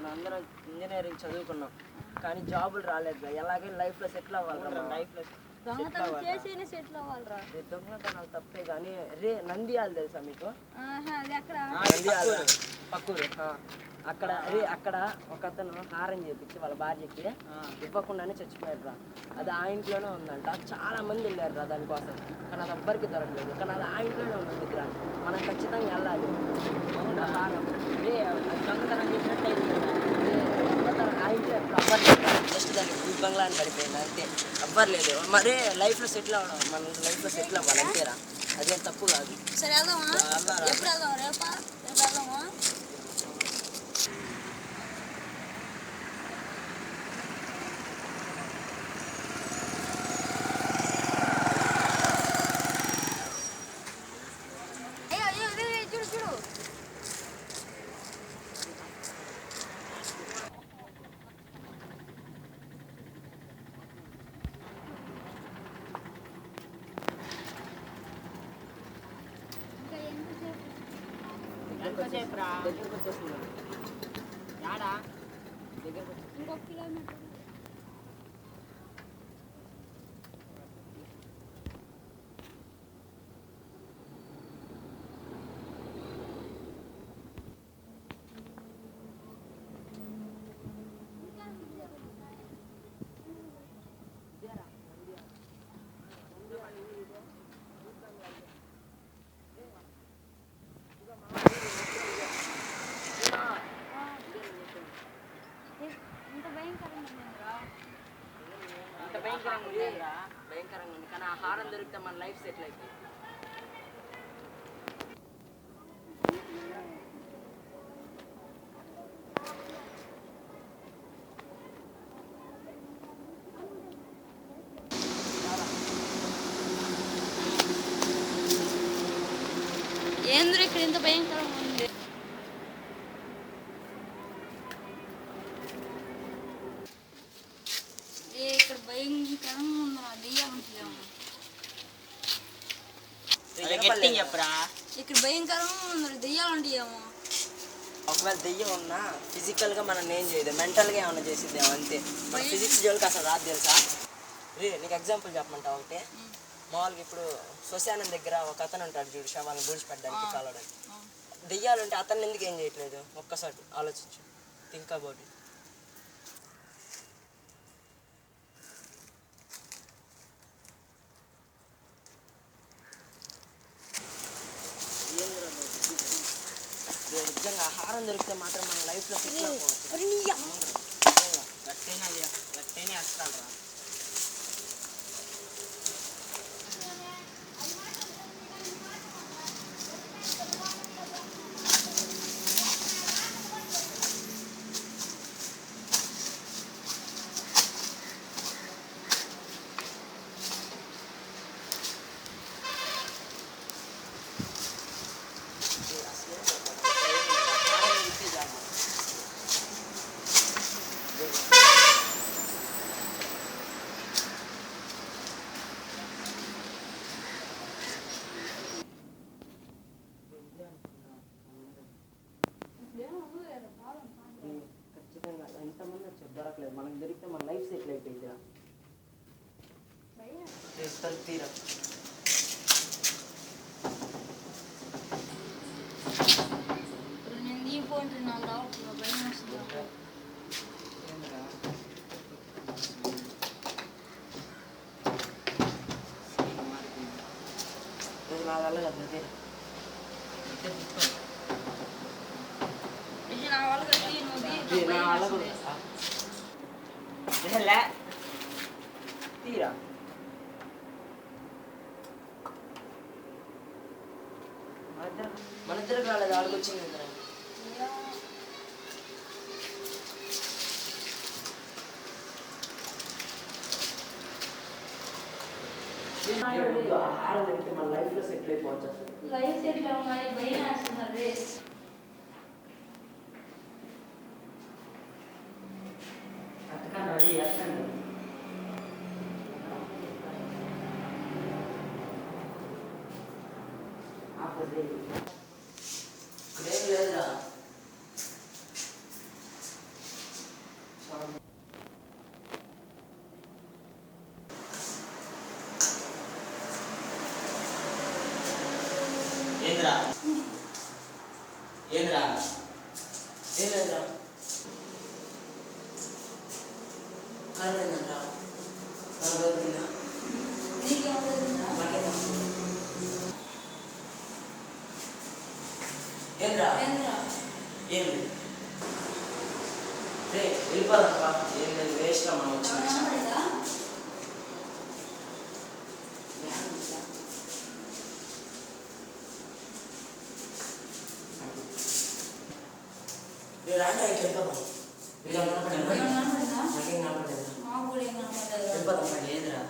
మనం అందరం ఇంజనీరింగ్ చదువుకున్నాం కానీ జాబులు రాలేదు. ఎలాగైనా లైఫ్లో సెటిల్ అవ్వాలి. లైఫ్లో దొంగతనాలు తప్పే కానీ నంద్యాల తెలుసా మీకు? నంద్యాల పక్కూరు. అక్కడ ఒక అతను హారం చేపించి వాళ్ళ భార్యకి ఇవ్వకుండానే చచ్చిపోయారు రా. అది ఆ ఇంట్లోనే ఉందంట. చాలా మంది వెళ్ళారు రా దానికోసం, కానీ అది ఎవ్వరికి దొరకలేదు. కానీ అది ఆ ఇంట్లోనే ఉంది దగ్గర. మనం ఖచ్చితంగా వెళ్ళాలి. హారం దొంగతనం చేసినట్టు ఆ ఇంట్లో ఎవ్వరు జస్ట్ దాన్ని బంగ్లా అని పడిపోయింది అంతే. ఎవ్వరు లేదు. మరి లైఫ్లో సెటిల్ అవ్వడం, మన లైఫ్లో సెటిల్ అవ్వాలి అంతేరా. అదేం తప్పు కాదు. దగ్గరకు వచ్చేస్తుంది. ఇంకొక కిలోమీటర్. భయంకరంగా ఉంది కానీ ఆ హారం దొరికితే మన లైఫ్ సెటిల్ అయిపోయింది. ఏంద్ర ఇక్కడ ఇంత భయంకరంగా ఉంది? ఇక్కడ భయంకరంగా ఉందా? దెయ్యం చెప్పరా? ఇక్కడ భయంకరంగా ఉంది. దెయ్యాలు ఉంటాయేమో. ఒకవేళ దెయ్యం ఉన్నా ఫిజికల్గా మనం ఏం చేయదు, మెంటల్గా ఏమైనా చేసిద్దాం అంతే. మన ఫిజిక్స్ జోలికి అసలు రాదు తెలుసా? నీకు ఎగ్జాంపుల్ చెప్పమంటావు ఒకటే. మామూలుగా ఇప్పుడు శ్మశానం దగ్గర ఒక అతను ఉంటాడు చూడు, శవాలను బూడిచిపెట్టడానికి కాలడానికి. దెయ్యాలు ఉంటే అతన్ని ఎందుకు ఏం చేయట్లేదు? ఒక్కసారి ఆలోచించు. Think about it. నిజంగా ఆహారం దొరికితే మాత్రం మన లైఫ్లో గట్టేనే వేస్తాను రా. ఖచ్చితంగా ఎంతమంది వచ్చారు దొరకలేదు. మనకు దొరికితే మన లైఫ్ సెటిల్ అయిపోయింది. తీరా నా వల్ల కదా తీరా. మన ఇద్దరు రాలేదు, ఆడికొచ్చింది. ఆహారం తింటే మన లైఫ్ లో సెటిల్ అయిపోవచ్చు. లైఫ్ సెటిల్ అవ్వాలి, భయం వేస్తున్నారు. రెడీ చేస్తాను. ఇక్కడేం లేదురా. ఏం లేదురా కాలేదంటా ఏంద్రా ఏం రే వెళ్ళిపోదాంపా ఏం లేదు వేస్ట్గా మనం వచ్చిన రాజా వెళ్ళిపోదాం నాకేం కనపడలేదు వెళ్ళిపోదాం లేదురా